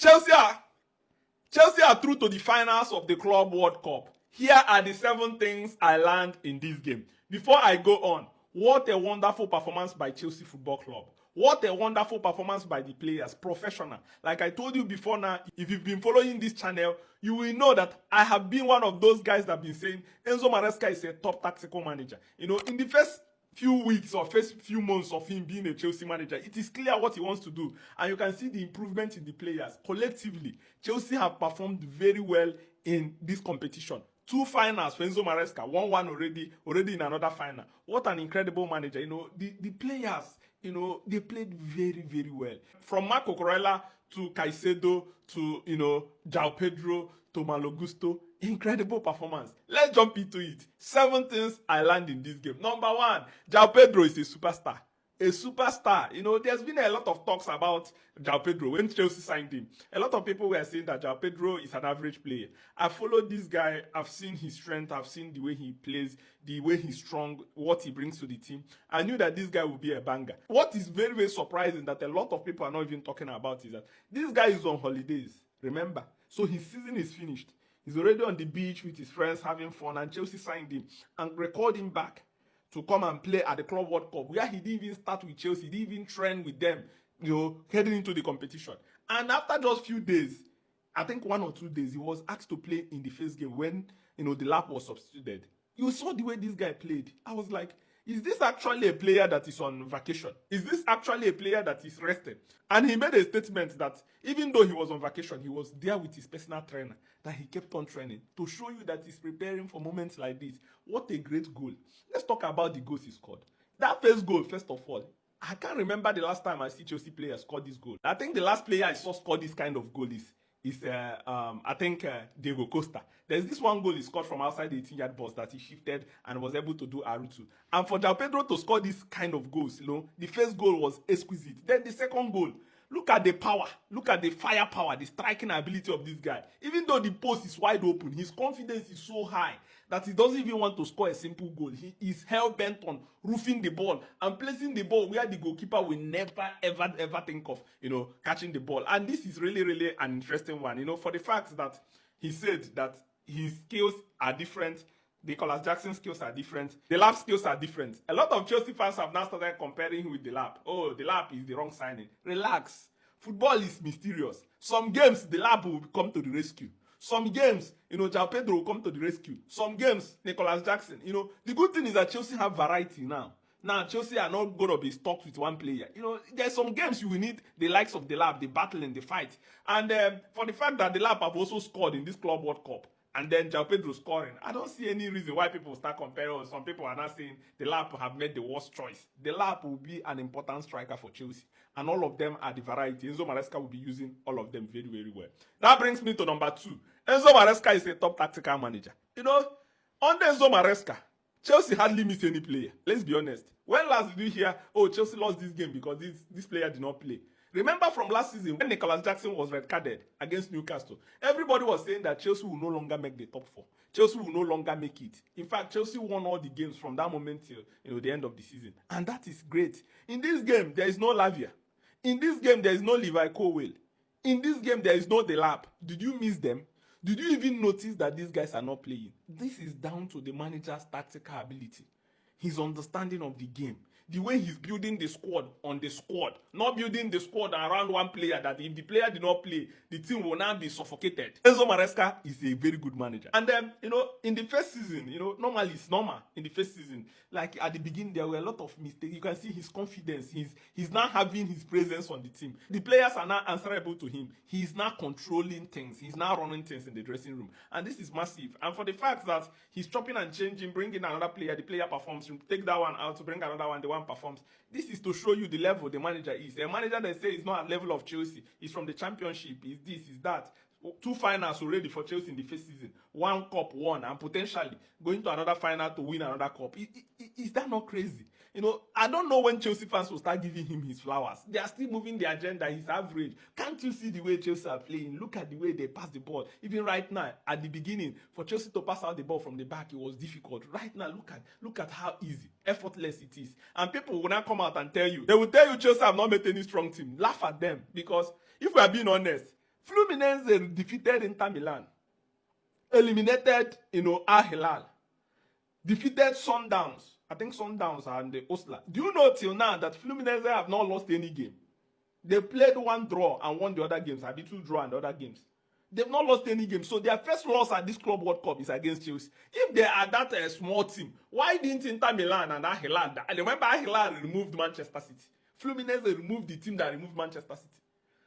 Chelsea are through to the finals of the Club World Cup. Here are the 7 things I learned in this game. Before I go on, what a wonderful performance by Chelsea Football Club. What a wonderful performance by the players, professional. Like I told you before now, if you've been following this channel, you will know that I have been one of those guys that have been saying Enzo Maresca is a top tactical manager. You know, in the first few weeks or first few months of him being a Chelsea manager, it is clear what he wants to do. And you can see the improvement in the players. Collectively, Chelsea have performed very well in this competition. 2 finals for Enzo Maresca, 1-1 already in another final. What an incredible manager. You know, the players, you know, they played very, very well. From Marco Corella to Caicedo to, you know, João Pedro to Malo Gusto. Incredible performance. Let's jump into it. 7 things I learned in this game. Number 1, João Pedro is a superstar. A superstar. You know, there's been a lot of talks about João Pedro when Chelsea signed him. A lot of people were saying that João Pedro is an average player. I followed this guy. I've seen his strength. I've seen the way he plays, the way he's strong, what he brings to the team. I knew that this guy would be a banger. What is very, very surprising that a lot of people are not even talking about is that this guy is on holidays. Remember? So his season is finished. He's already on the beach with his friends having fun, and Chelsea signed him and recalled him back to come and play at the Club World Cup, where he didn't even start with Chelsea, he didn't even train with them, you know, heading into the competition. And after just few days, I think 1 or 2 days, he was asked to play in the first game when, you know, the lap was substituted. You saw the way this guy played. I was like, is this actually a player that is on vacation? Is this actually a player that is rested? And he made a statement that even though he was on vacation, he was there with his personal trainer, that he kept on training to show you that he's preparing for moments like this. What a great goal. Let's talk about the goals he scored. That first goal, first of all, I can't remember the last time I see Chelsea players score this goal. I think the last player I saw score this kind of goal is I think Diego Costa. There's this one goal he scored from outside the 18-yard box that he shifted and was able to do R2. And for João Pedro to score this kind of goals, you know, the first goal was exquisite. Then the second goal, look at the power, look at the firepower, the striking ability of this guy. Even though the post is wide open, his confidence is so high that he doesn't even want to score a simple goal. He is hell-bent on roofing the ball and placing the ball where the goalkeeper will never, ever think of, you know, catching the ball. And this is really, really an interesting one, you know, for the fact that he said that his skills are different, Nicolas Jackson's skills are different, the lap skills are different. A lot of Chelsea fans have now started comparing him with the lap. Oh, the lap is the wrong signing. Relax. Football is mysterious. Some games, the lap will come to the rescue. Some games, you know, João Pedro will come to the rescue. Some games, Nicolas Jackson. You know, the good thing is that Chelsea have variety now. Now, Chelsea are not going to be stuck with one player. You know, there's some games you will need the likes of the lap, the battle and the fight. And for the fact that the lap have also scored in this Club World Cup, and then João Pedro scoring, I don't see any reason why people start comparing. Some people are not saying the lap have made the worst choice. The lap will be an important striker for Chelsea, and all of them are the variety. Enzo Maresca will be using all of them very, very well. That brings me to number 2. Enzo Maresca is a top tactical manager. You know, under Enzo Maresca, Chelsea hardly miss any player. Let's be honest. When last did you hear, oh, Chelsea lost this game because this player did not play? Remember from last season when Nicolas Jackson was red carded against Newcastle, everybody was saying that Chelsea will no longer make the top 4. Chelsea will no longer make it. In fact, Chelsea won all the games from that moment till, you know, the end of the season. And that is great. In this game, there is no Lavia. In this game, there is no Levi Colwill. In this game, there is no Delap. Did you miss them? Did you even notice that these guys are not playing? This is down to the manager's tactical ability, his understanding of the game, the way he's building the squad on the squad, not building the squad around one player that if the player did not play, the team will now be suffocated. Enzo Maresca is a very good manager. And then, you know, in the first season, you know, normally it's normal in the first season. Like at the beginning, there were a lot of mistakes. You can see his confidence. He's now having his presence on the team. The players are now answerable to him. He's now controlling things. He's now running things in the dressing room. And this is massive. And for the fact that he's chopping and changing, bringing another player, the player performs, you take that one out to bring another one, the one performs. This is to show you the level the manager is. A manager that says he's not at level of Chelsea. He's from the championship. He's this, he's that. 2 finals already for Chelsea in the first season. 1 cup won, and potentially going to another final to win another cup. Is that not crazy? You know, I don't know when Chelsea fans will start giving him his flowers. They are still moving the agenda. He's average. Can't you see the way Chelsea are playing? Look at the way they pass the ball. Even right now, at the beginning, for Chelsea to pass out the ball from the back, it was difficult. Right now, look at how easy, effortless it is. And people will now come out and tell you, they will tell you Chelsea have not made any strong team. Laugh at them, because if we are being honest, Fluminense defeated Inter Milan, eliminated, Al Hilal, defeated Sundowns. I think Sundowns and the Osla. Do you know till now that Fluminense have not lost any game? They played one draw and won the other games. I did 2 draw and the other games. They've not lost any game. So their first loss at this Club World Cup is against Chelsea. If they are that small team, why didn't Inter Milan and Al Hilal? I remember Al Hilal removed Manchester City. Fluminense removed the team that removed Manchester City.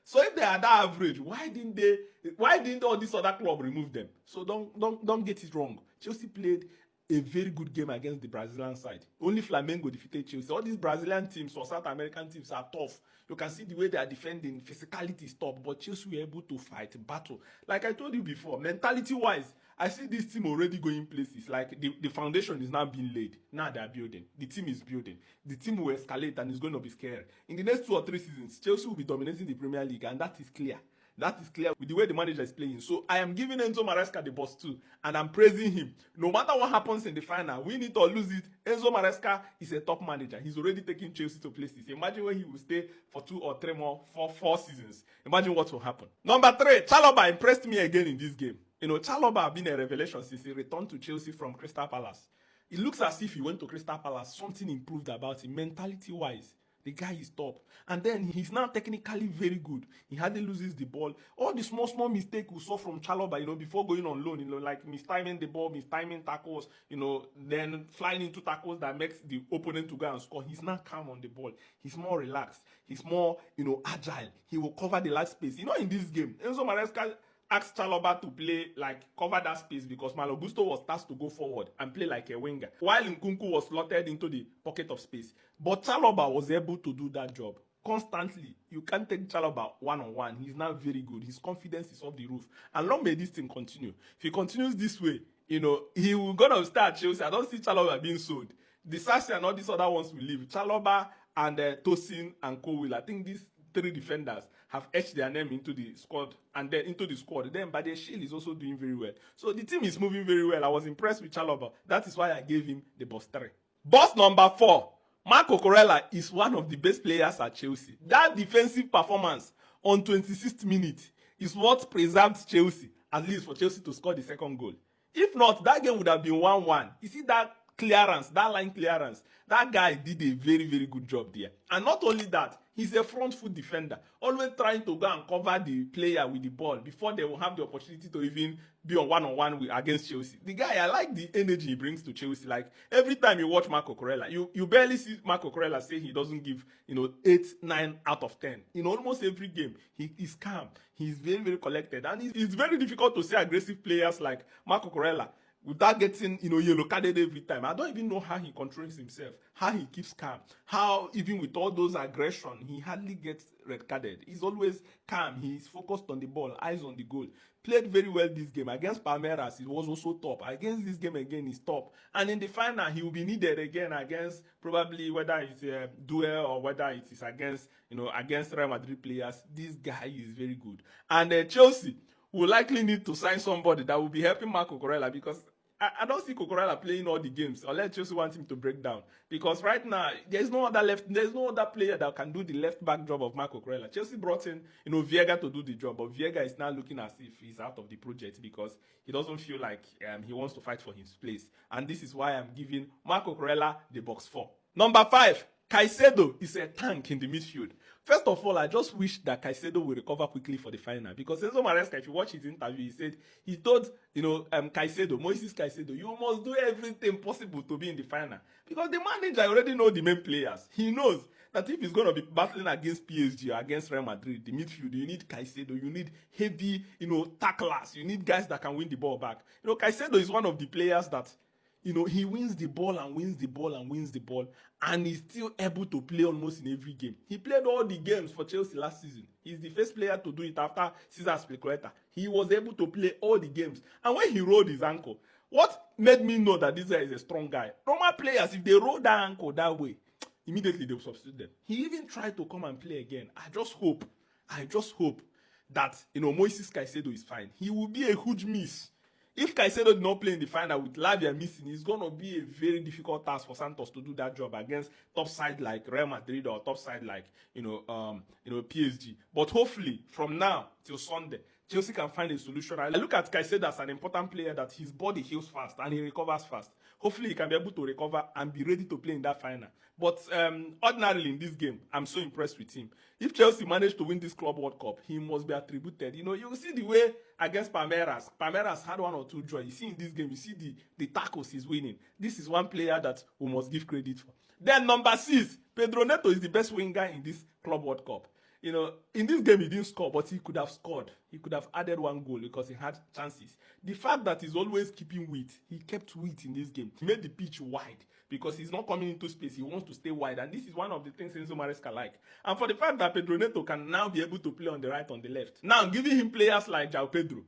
So if they are that average, why didn't all these other clubs remove them? So don't get it wrong. Chelsea played a very good game against the Brazilian side. Only Flamengo defeated Chelsea. All these Brazilian teams or South American teams are tough. You can see the way they are defending. Physicality is tough, but Chelsea were able to fight, battle. Like I told you before, mentality-wise, I see this team already going places. Like the foundation is now being laid. Now they are building. The team is building. The team will escalate and it's going to be scary. In the next 2 or 3 seasons, Chelsea will be dominating the Premier League, and that is clear. That is clear with the way the manager is playing. So I am giving Enzo Maresca the boss too, and I'm praising him. No matter what happens in the final, win it or lose it, Enzo Maresca is a top manager. He's already taking Chelsea to places. Imagine when he will stay for 2 or 3 more, 4 seasons. Imagine what will happen. Number 3, Chalobah impressed me again in this game. Chalobah has been a revelation since he returned to Chelsea from Crystal Palace. It looks as if he went to Crystal Palace. Something improved about him, mentality-wise. The guy is top. And then he's now technically very good. He hardly loses the ball. All the small mistakes we saw from Chalobah, before going on loan, like mistiming the ball, mistiming tackles, then flying into tackles that makes the opponent to go and score. He's not calm on the ball. He's more relaxed. He's more, agile. He will cover the last space. In this game, Enzo Maresca asked Chalobah to play, cover that space because Malo Gusto was tasked to go forward and play like a winger, while Nkunku was slotted into the pocket of space. But Chalobah was able to do that job constantly. You can't take Chalobah one-on-one. He's now very good. His confidence is off the roof. And long may this thing continue. If he continues this way, he will gonna start Chelsea. I don't see Chalobah being sold. The Sassi and all these other ones will leave. Chalobah and Tosin and Cole. I think these 3 defenders have etched their name into the squad, and then into the squad. Then Bade Shield is also doing very well. So the team is moving very well. I was impressed with Chalobah. That is why I gave him the boss 3. Boss number 4, Marco Corella is one of the best players at Chelsea. That defensive performance on 26th minute is what preserved Chelsea, at least for Chelsea to score the 2nd goal. If not, that game would have been 1-1. You see that clearance, that line clearance, that guy did a very, very good job there. And not only that, he's a front foot defender, always trying to go and cover the player with the ball before they will have the opportunity to even be on one-on-one against Chelsea. The guy, I like the energy he brings to Chelsea. Like, every time you watch Marco Corella, you barely see Marco Corella say he doesn't give, 8, 9 out of 10. In almost every game, he is calm. He's very, very collected. And it's very difficult to see aggressive players like Marco Corella without getting, yellow carded every time. I don't even know how he controls himself, how he keeps calm, how even with all those aggression, he hardly gets red carded. He's always calm. He's focused on the ball, eyes on the goal. Played very well this game. Against Palmeiras, he was also top. Against this game again, he's top. And in the final, he will be needed again against probably whether it's a duel or whether it is against, against Real Madrid players. This guy is very good. And Chelsea will likely need to sign somebody that will be helping Marco Corella, because I don't see Cucurella playing all the games unless Chelsea want him to break down. Because right now, there's no other player that can do the left back job of Marco Cucurella. Chelsea brought in, Viega to do the job, but Viega is now looking as if he's out of the project because he doesn't feel like he wants to fight for his place. And this is why I'm giving Marco Cucurella the box 4. Number 5, Caicedo is a tank in the midfield. First of all, I just wish that Caicedo will recover quickly for the final, because Enzo Maresca, if you watch his interview, he told Moises Caicedo, you must do everything possible to be in the final, because the manager already knows the main players. He knows that if he's going to be battling against PSG or against Real Madrid, the midfield, you need Caicedo, you need heavy, tacklers, you need guys that can win the ball back. Caicedo is one of the players that, he wins the ball and wins the ball and wins the ball, and he's still able to play almost in every game. He played all the games for Chelsea last season. He's the first player to do it after Cesar Spilicueta. He was able to play all the games. And when he rolled his ankle, what made me know that this guy is a strong guy? Normal players, if they roll that ankle that way, immediately they will substitute them. He even tried to come and play again. I just hope that, Moises Caicedo is fine. He will be a huge miss. If Caicedo did not play in the final with Lavia missing, it's going to be a very difficult task for Santos to do that job against top side like Real Madrid or top side like, PSG. But hopefully, from now, till Sunday, Chelsea can find a solution. I look at Caicedo as an important player that his body heals fast and he recovers fast. Hopefully, he can be able to recover and be ready to play in that final. But ordinarily in this game, I'm so impressed with him. If Chelsea managed to win this Club World Cup, he must be attributed. You know, you see the way against Palmeiras. Palmeiras had one or two joy. You see in this game, you see the tackles he's winning. This is one player that we must give credit for. Then number 6, Pedro Neto is the best winger in this Club World Cup. You know, in this game he didn't score, but he could have scored. He could have added one goal because he had chances. The fact that he's always keeping width, he kept width in this game. He made the pitch wide because he's not coming into space. He wants to stay wide, and this is one of the things Enzo Maresca like. And for the fact that Pedro Neto can now be able to play on the right, on the left. Now, giving him players like João Pedro,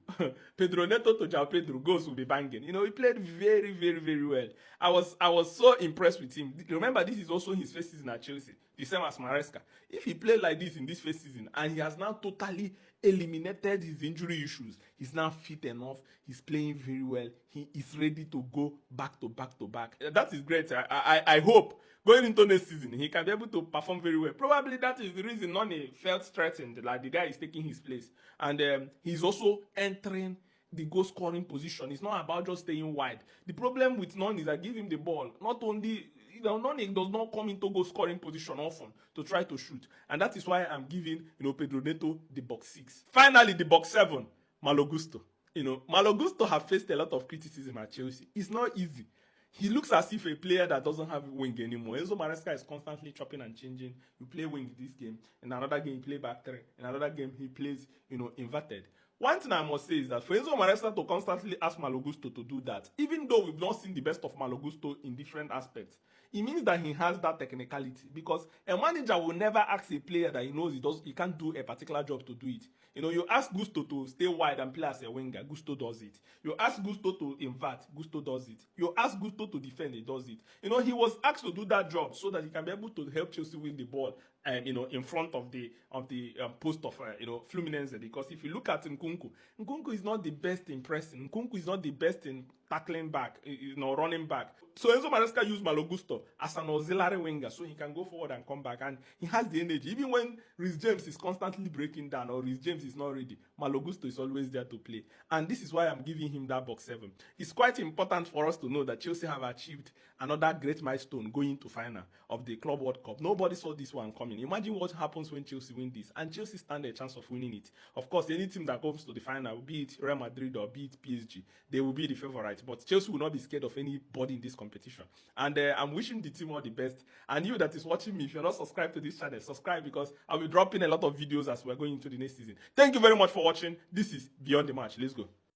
Pedro Neto to João Pedro, goals will be banging. You know, he played very, very, very well. I was so impressed with him. Remember, this is also his first season at Chelsea, the same as Maresca. If he played like this in this first season, and he has now totally eliminated his injury issues, he's now fit enough, he's playing very well, he is ready to go back to back to back. That is great. I hope going into next season he can be able to perform very well. Probably that is the reason Noni felt threatened, like the guy is taking his place, and he's also entering the goal scoring position. It's not about just staying wide. The problem with Noni is that give him the ball, not only Noni does not come into goal scoring position often to try to shoot, and that is why I'm giving Pedro Neto the box 6. Finally, the box 7, Malo Gusto. Malo Gusto have faced a lot of criticism at Chelsea. It's not easy. He looks as if a player that doesn't have wing anymore. Enzo Maresca is constantly chopping and changing. You play wing this game, in another game you play back 3, in another game he plays inverted. One thing I must say is that for Enzo Maresca to constantly ask Malo Gusto to do that, even though we've not seen the best of Malo Gusto in different aspects, it means that he has that technicality, because a manager will never ask a player that he knows he can't do a particular job to do it. You ask Gusto to stay wide and play as a winger, Gusto does it. You ask Gusto to invert, Gusto does it. You ask Gusto to defend, he does it. He was asked to do that job so that he can be able to help Chelsea win the ball, in front of the post of Fluminense. Because if you look at Nkunku is not the best in pressing. Nkunku is not the best in tackling back, running back. So Enzo Maresca used Malo Gusto as an auxiliary winger, so he can go forward and come back, and he has the energy. Even when Reece James is constantly breaking down or Reece James is not ready, Malo Gusto is always there to play, and this is why I'm giving him that box 7. It's quite important for us to know that Chelsea have achieved another great milestone, going to final of the Club World Cup. Nobody saw this one coming. Imagine what happens when Chelsea win this, and Chelsea stand a chance of winning it. Of course, any team that comes to the final, be it Real Madrid or be it PSG, they will be the favorite. But Chelsea will not be scared of anybody in this competition. And I'm wishing the team all the best. And you that is watching me, if you're not subscribed to this channel, subscribe, because I'll be dropping a lot of videos as we're going into the next season. Thank you very much for watching. This is Beyond the Match. Let's go.